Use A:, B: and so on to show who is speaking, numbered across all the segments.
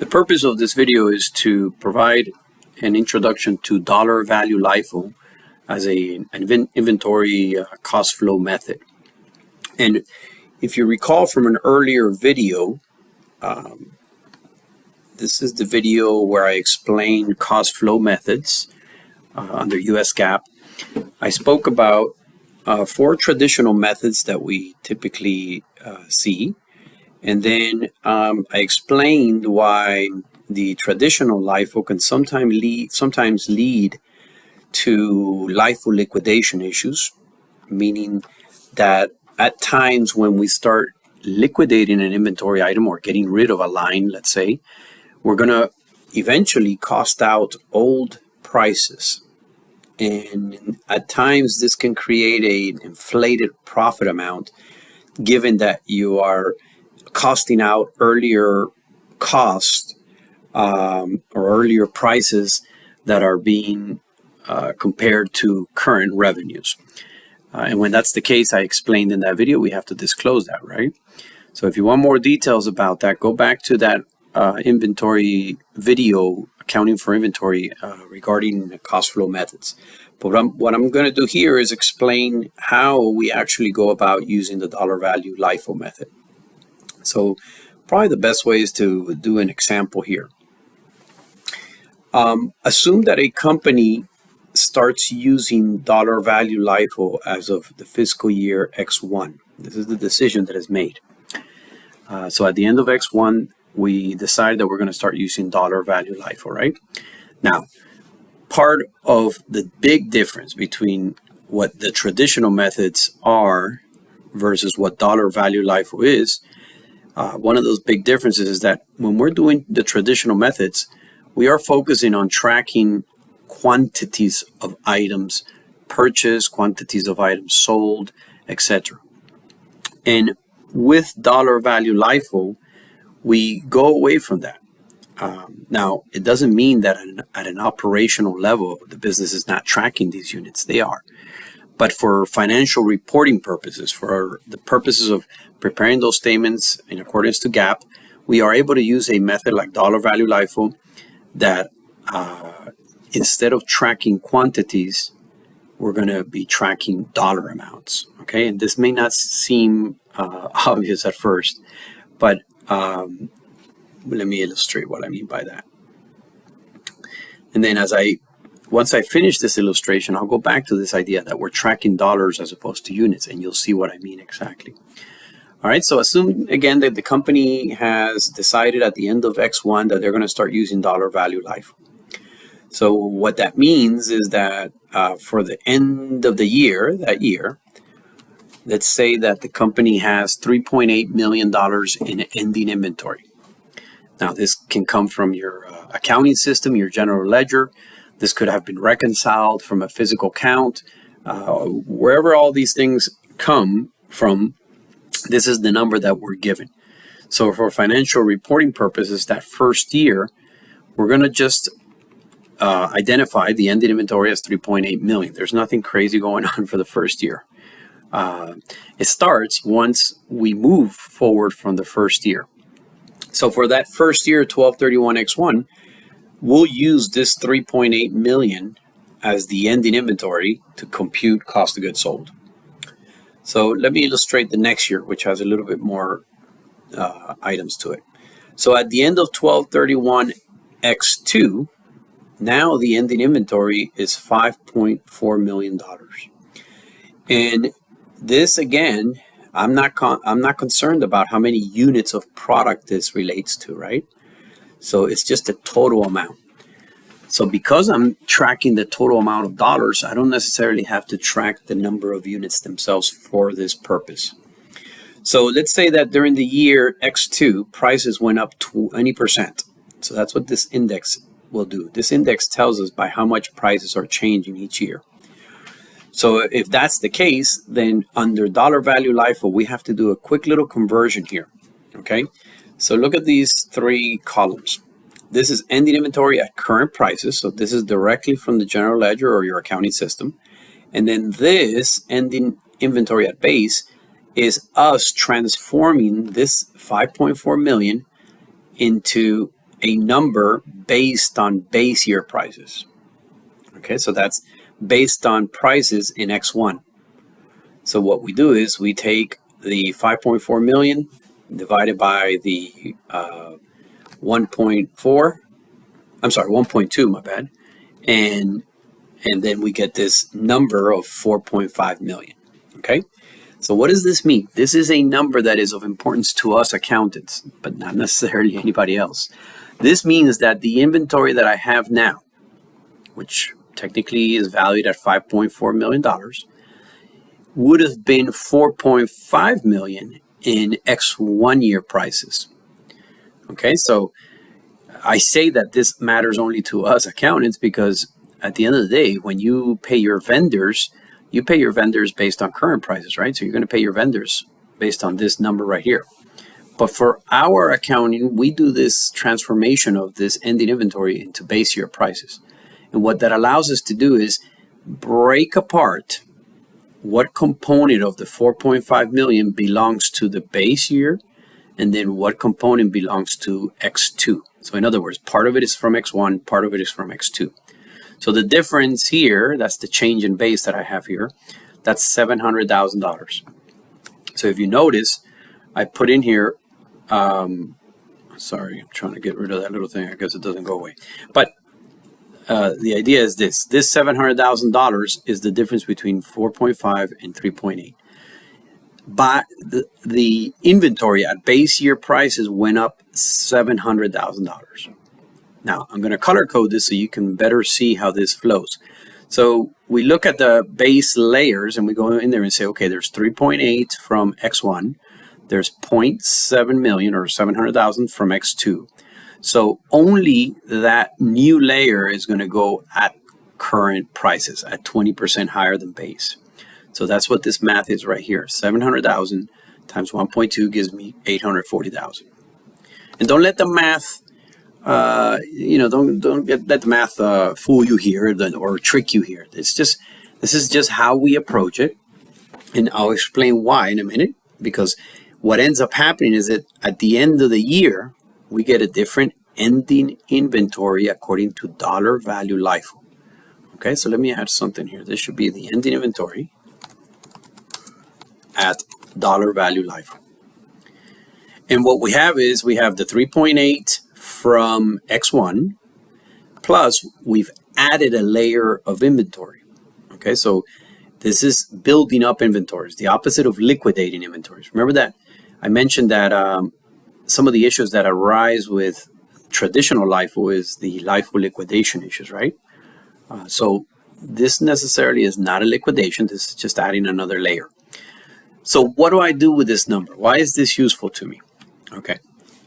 A: The purpose of this video is to provide an introduction to dollar value LIFO as an inventory cost flow method. And if you recall from an earlier video, this is the video where I explained cost flow methods under US GAAP. I spoke about 4 traditional methods that we typically see. And then I explained why the traditional LIFO can sometimes lead to LIFO liquidation issues, meaning that at times when we start liquidating an inventory item or getting rid of a line, let's say, we're going to eventually cost out old prices. And at times this can create an inflated profit amount, given that you are costing out earlier costs or earlier prices that are being compared to current revenues. And when that's the case, I explained in that video, we have to disclose that, right? So if you want more details about that, go back to that inventory video, accounting for inventory regarding cost flow methods. But what I'm going to do here is explain how we actually go about using the dollar value LIFO method. So probably the best way is to do an example here. Assume that a company starts using dollar value LIFO as of the fiscal year X1. This is the decision that is made. So at the end of X1, we decide that we're going to start using dollar value LIFO, right? Now, part of the big difference between what the traditional methods are versus what dollar value LIFO is, one of those big differences is that when we're doing the traditional methods, we are focusing on tracking quantities of items purchased, quantities of items sold, etc. And with dollar value LIFO, we go away from that. Now, it doesn't mean that at an operational level, the business is not tracking these units. They are. But for financial reporting purposes, for the purposes of preparing those statements in accordance to GAAP, we are able to use a method like dollar value LIFO that instead of tracking quantities, we're going to be tracking dollar amounts. Okay, and this may not seem obvious at first, but let me illustrate what I mean by that. And then once I finish this illustration, I'll go back to this idea that we're tracking dollars as opposed to units, and you'll see what I mean exactly. All right, so assume again that the company has decided at the end of X1 that they're going to start using dollar value LIFO. So what that means is that for the end of the year, let's say that the company has $3.8 million in ending inventory. Now, this can come from your accounting system, your general ledger. This could have been reconciled from a physical count. Wherever all these things come from, this is the number that we're given. So for financial reporting purposes, that first year, we're going to just identify the ending inventory as 3.8 million. There's nothing crazy going on for the first year. It starts once we move forward from the first year. So for that first year, 12/31/X1, we'll use this 3.8 million as the ending inventory to compute cost of goods sold. So let me illustrate the next year, which has a little bit more items to it. So at the end of 12/31/X2, now the ending inventory is $5.4 million. And this again, I'm not concerned about how many units of product this relates to, right? So it's just the total amount. So because I'm tracking the total amount of dollars, I don't necessarily have to track the number of units themselves for this purpose. So let's say that during the year X2, prices went up 20%. So that's what this index will do. This index tells us by how much prices are changing each year. So if that's the case, then under dollar value LIFO, we have to do a quick little conversion here, okay? So look at these 3 columns. This is ending inventory at current prices. So this is directly from the general ledger or your accounting system. And then this ending inventory at base is us transforming this 5.4 million into a number based on base year prices. Okay, so that's based on prices in X1. So what we do is we take the 5.4 million divided by the 1.2, my bad, and then we get this number of 4.5 million. Okay, so what does this mean? This is a number that is of importance to us accountants, but not necessarily anybody else. This means that the inventory that I have now, which technically is valued at $5.4 million, would have been 4.5 million in X1 year prices. Okay, so I say that this matters only to us accountants because at the end of the day, when you pay your vendors based on current prices, right? So you're going to pay your vendors based on this number right here. But for our accounting, we do this transformation of this ending inventory into base year prices. And what that allows us to do is break apart what component of the 4.5 million belongs to the base year and then what component belongs to X2. So in other words, part of it is from X1, part of it is from X2. So the difference here, that's the change in base that I have here, that's $700,000. So if you notice, I put in here, sorry, I'm trying to get rid of that little thing. I guess it doesn't go away. But the idea is this $700,000 is the difference between 4.5 and 3.8. But the inventory at base year prices went up $700,000. Now, I'm going to color code this so you can better see how this flows. So we look at the base layers and we go in there and say, okay, there's 3.8 from X1. There's 0.7 million or 700,000 from X2. So only that new layer is going to go at current prices at 20% higher than base. So that's what this math is right here. 700,000 times 1.2 gives me 840,000. And don't let the math don't let the math fool you here or trick you here. This is just how we approach it, and I'll explain why in a minute. Because what ends up happening is that at the end of the year, we get a different ending inventory according to dollar value LIFO. Okay, so let me add something here. This should be the ending inventory at dollar value LIFO. And what we have is we have the 3.8 from X1, plus we've added a layer of inventory. Okay, so this is building up inventories, the opposite of liquidating inventories. Remember that I mentioned that some of the issues that arise with traditional LIFO is the LIFO liquidation issues, right? So this necessarily is not a liquidation. This is just adding another layer. So what do I do with this number? Why is this useful to me? Okay.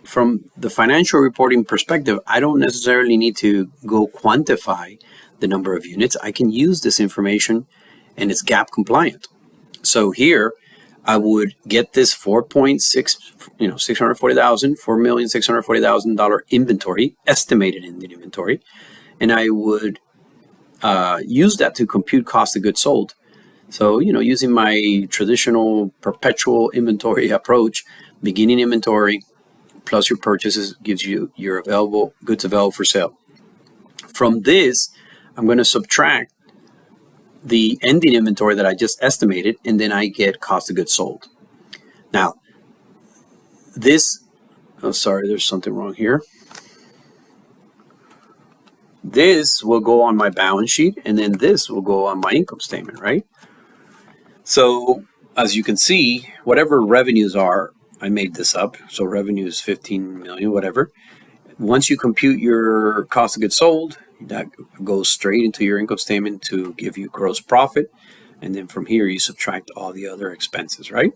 A: From the financial reporting perspective, I don't necessarily need to go quantify the number of units. I can use this information and it's GAAP compliant. So here I would get this 640,000, $4,640,000 inventory, estimated in the inventory, and I would use that to compute cost of goods sold. So, using my traditional perpetual inventory approach, beginning inventory plus your purchases gives you your goods available for sale. From this, I'm going to subtract the ending inventory that I just estimated, and then I get cost of goods sold. Now, there's something wrong here. This will go on my balance sheet, and then this will go on my income statement, right? So, as you can see, whatever revenues are, I made this up. So revenue is 15 million, whatever. Once you compute your cost of goods sold, that goes straight into your income statement to give you gross profit. And then from here, you subtract all the other expenses, right?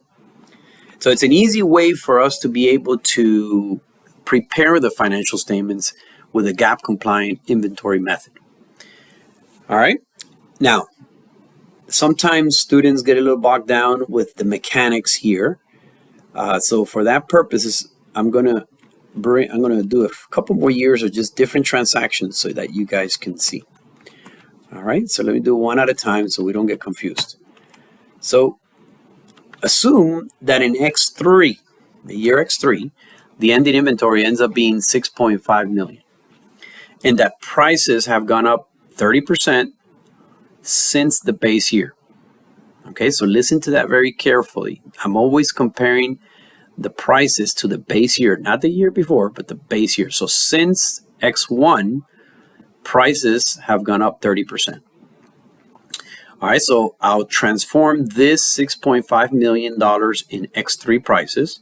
A: So it's an easy way for us to be able to prepare the financial statements with a GAAP compliant inventory method. All right. Now, sometimes students get a little bogged down with the mechanics here. So for that purpose, I'm gonna do a couple more years of just different transactions so that you guys can see. All right, so let me do one at a time so we don't get confused. So assume that in X3, the year X3, the ending inventory ends up being 6.5 million. And that prices have gone up 30% since the base year. Okay, so listen to that very carefully. I'm always comparing the prices to the base year, not the year before, but the base year. So since X1, prices have gone up 30%. All right, so I'll transform this $6.5 million in X3 prices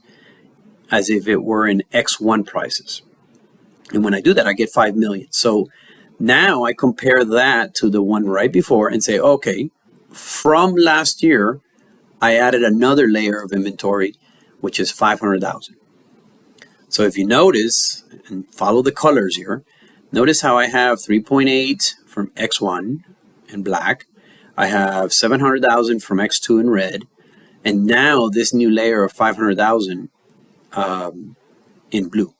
A: as if it were in X1 prices. And when I do that, I get 5 million. So now I compare that to the one right before and say, okay, from last year, I added another layer of inventory, which is 500,000. So if you notice, and follow the colors here, notice how I have 3.8 from X1 in black. I have 700,000 from X2 in red. And now this new layer of 500,000 in blue.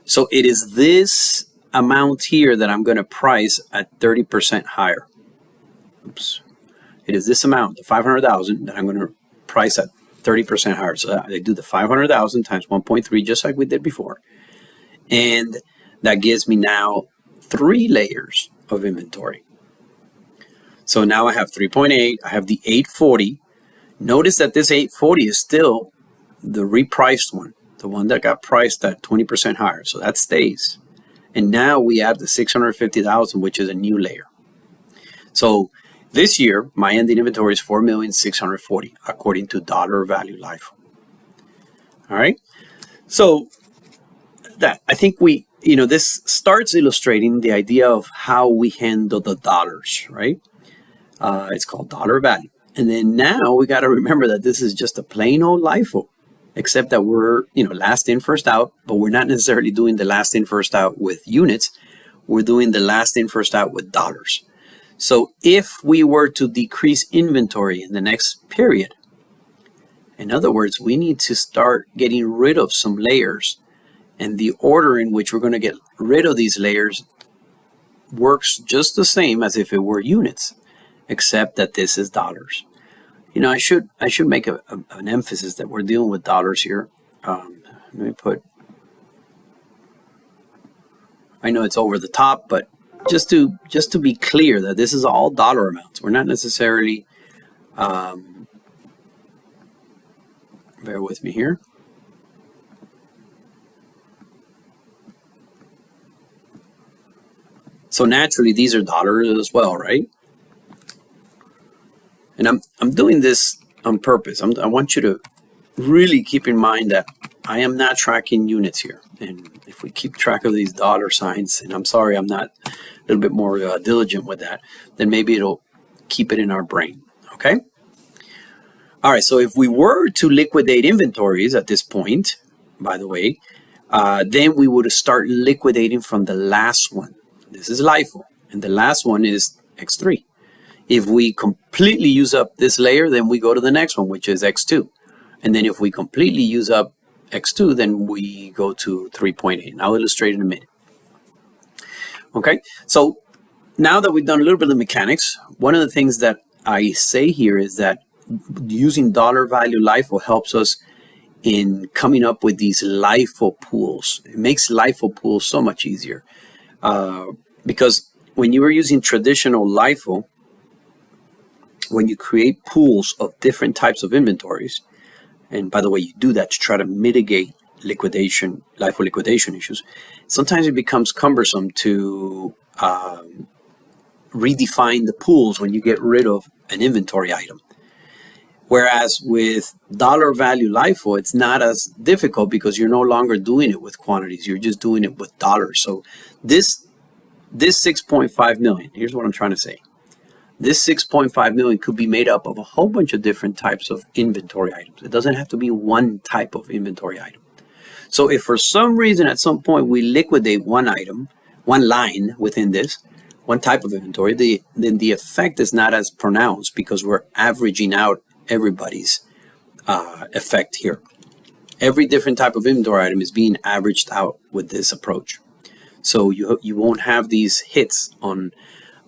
A: So it is this amount here that I'm going to price at 30% higher. Oops. It is this amount, the 500,000, that I'm going to price at 30% higher. So I do the 500,000 times 1.3, just like we did before. And that gives me now 3 layers of inventory. So now I have 3.8, I have the 840. Notice that this 840 is still the repriced one, the one that got priced at 20% higher. So that stays. And now we add the 650,000, which is a new layer. So this year, my ending inventory is 4,640,000 according to dollar value LIFO. All right. So that, I think this starts illustrating the idea of how we handle the dollars, right? It's called dollar value. And then now we got to remember that this is just a plain old LIFO, except that we're, last in, first out, but we're not necessarily doing the last in, first out with units. We're doing the last in, first out with dollars. So if we were to decrease inventory in the next period, in other words, we need to start getting rid of some layers. And the order in which we're going to get rid of these layers works just the same as if it were units, except that this is dollars. I should make an emphasis that we're dealing with dollars here. Let me put, I know it's over the top, but just to be clear that this is all dollar amounts. We're not necessarily, bear with me here. So naturally, these are dollars as well, right? And I'm doing this on purpose. I want you to really keep in mind that I am not tracking units here. And if we keep track of these dollar signs, and I'm sorry I'm not a little bit more diligent with that, then maybe it'll keep it in our brain, okay? All right, so if we were to liquidate inventories at this point, by the way, then we would start liquidating from the last one. This is LIFO, and the last one is X3. If we completely use up this layer, then we go to the next one, which is X2. And then if we completely use up X2, then we go to 3.8. And I'll illustrate in a minute. Okay, so now that we've done a little bit of the mechanics, one of the things that I say here is that using dollar value LIFO helps us in coming up with these LIFO pools. It makes LIFO pools so much easier. Because when you were using traditional LIFO, when you create pools of different types of inventories, and by the way, you do that to try to mitigate liquidation, LIFO liquidation issues, sometimes it becomes cumbersome to redefine the pools when you get rid of an inventory item. Whereas with dollar value LIFO, it's not as difficult because you're no longer doing it with quantities, you're just doing it with dollars. So this 6.5 million, here's what I'm trying to say. This 6.5 million could be made up of a whole bunch of different types of inventory items. It doesn't have to be one type of inventory item. So if for some reason at some point we liquidate one item, one line within this, one type of inventory, then the effect is not as pronounced because we're averaging out everybody's effect here. Every different type of inventory item is being averaged out with this approach. So you won't have these hits on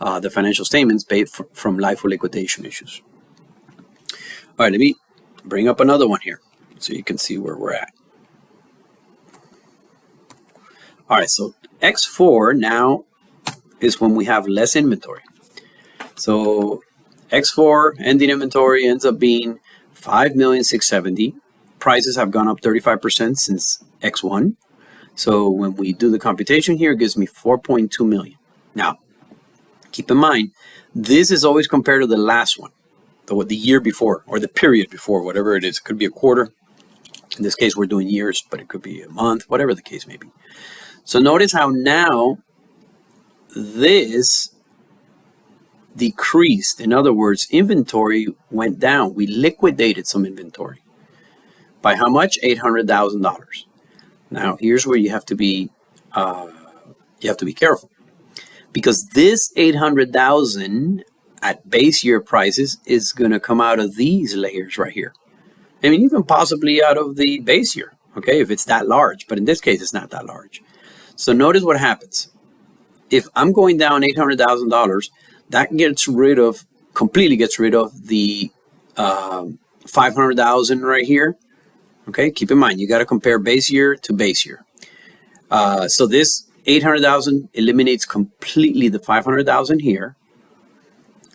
A: the financial statements based from LIFO liquidation issues. All right, let me bring up another one here so you can see where we're at. All right, so X4 now is when we have less inventory. So X4 ending inventory ends up being 5,670,000. Prices have gone up 35% since X1. So when we do the computation here, it gives me 4.2 million. Now, keep in mind, this is always compared to the last one, the year before, or the period before, whatever it is. It could be a quarter. In this case, we're doing years, but it could be a month, whatever the case may be. So notice how now this decreased. In other words, inventory went down. We liquidated some inventory. By how much? $800,000. Now, here's where you have to be careful, because this 800,000 at base year prices is going to come out of these layers right here. I mean, even possibly out of the base year, okay, if it's that large. But in this case, it's not that large. So notice what happens. If I'm going down $800,000, that completely gets rid of the 500,000 right here. Okay, keep in mind, you got to compare base year to base year. So this 800,000 eliminates completely the 500,000 here.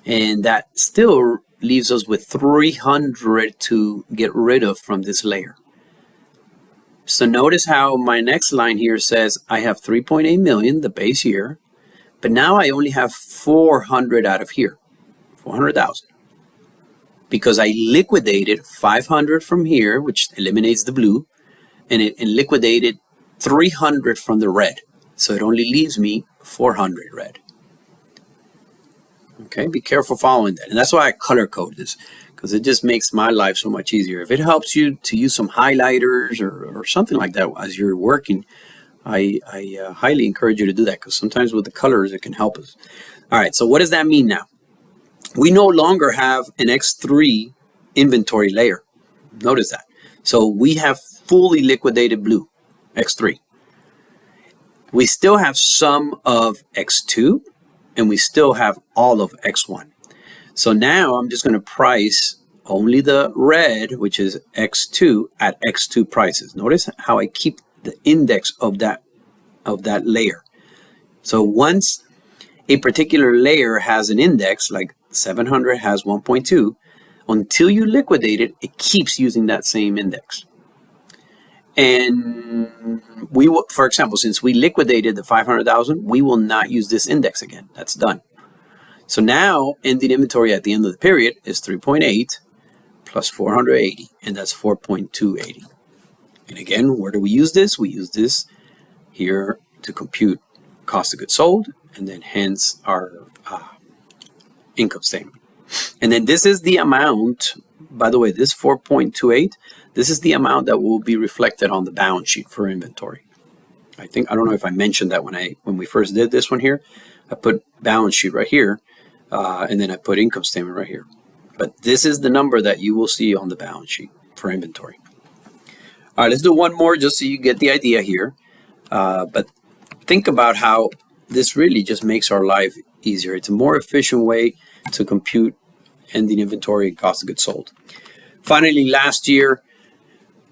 A: And that still leaves us with 300 to get rid of from this layer. So notice how my next line here says I have 3.8 million, the base year, but now I only have 400 out of here, 400,000. Because I liquidated 500 from here, which eliminates the blue, and it liquidated 300 from the red. So it only leaves me 400 red. Okay, be careful following that. And that's why I color code this, because it just makes my life so much easier. If it helps you to use some highlighters or something like that as you're working, I highly encourage you to do that, because sometimes with the colors it can help us. All right, so what does that mean now? We no longer have an X3 inventory layer. Notice that. So we have fully liquidated blue, X3. We still have some of X2, and we still have all of X1. So now I'm just going to price only the red, which is X2, at X2 prices. Notice how I keep the index of that layer. So once a particular layer has an index, like 700 has 1.2, until you liquidate it, it keeps using that same index. And we will, for example, since we liquidated the 500,000, we will not use this index again. That's done. So now ending inventory at the end of the period is 3.8 plus 480, and that's 4.280. And again, where do we use this? We use this here to compute cost of goods sold, and then hence our income statement. And then this is the amount, by the way, this 4.28, this is the amount that will be reflected on the balance sheet for inventory. I don't know if I mentioned that when we first did this one here. I put balance sheet right here, and then I put income statement right here. But this is the number that you will see on the balance sheet for inventory. All right, let's do one more just so you get the idea here. But think about how this really just makes our life easier. It's a more efficient way to compute ending inventory and cost of goods sold. Finally, last year,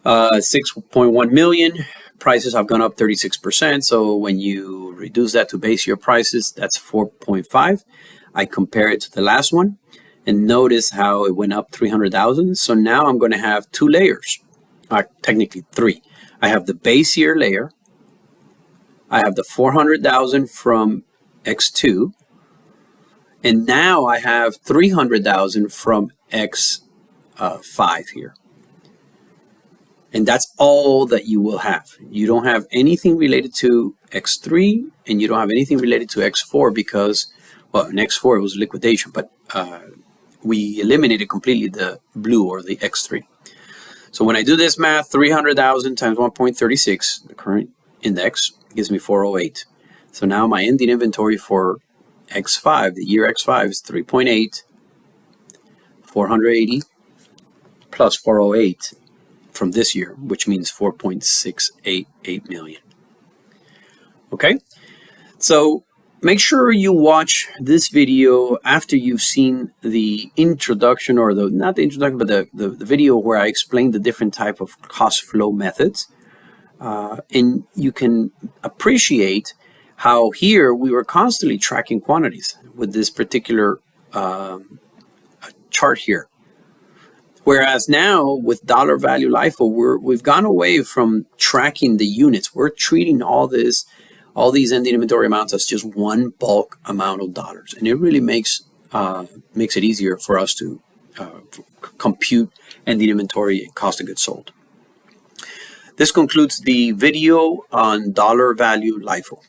A: 6.1 million. Prices have gone up 36%. So when you reduce that to base year prices, that's 4.5. I compare it to the last one, and notice how it went up 300,000. So now I'm going to have two layers, technically three. I have the base year layer. I have the 400,000 from X2. And now I have 300,000 from X5 here. And that's all that you will have. You don't have anything related to X3, and you don't have anything related to X4 because, well, in X4 it was liquidation, but we eliminated completely the blue or the X3. So when I do this math, 300,000 times 1.36, the current index, gives me 408. So now my ending inventory for X5, the year X5 is 3.8, 480 plus 408 from this year, which means 4.688 million. Okay, so make sure you watch this video after you've seen the introduction, or not the introduction, but the video where I explained the different type of cost flow methods. And you can appreciate how here we were constantly tracking quantities with this particular chart here. Whereas now with dollar value LIFO, we've gone away from tracking the units. We're treating all these ending inventory amounts as just one bulk amount of dollars, and it really makes it easier for us to compute ending inventory and cost of goods sold. This concludes the video on dollar value LIFO.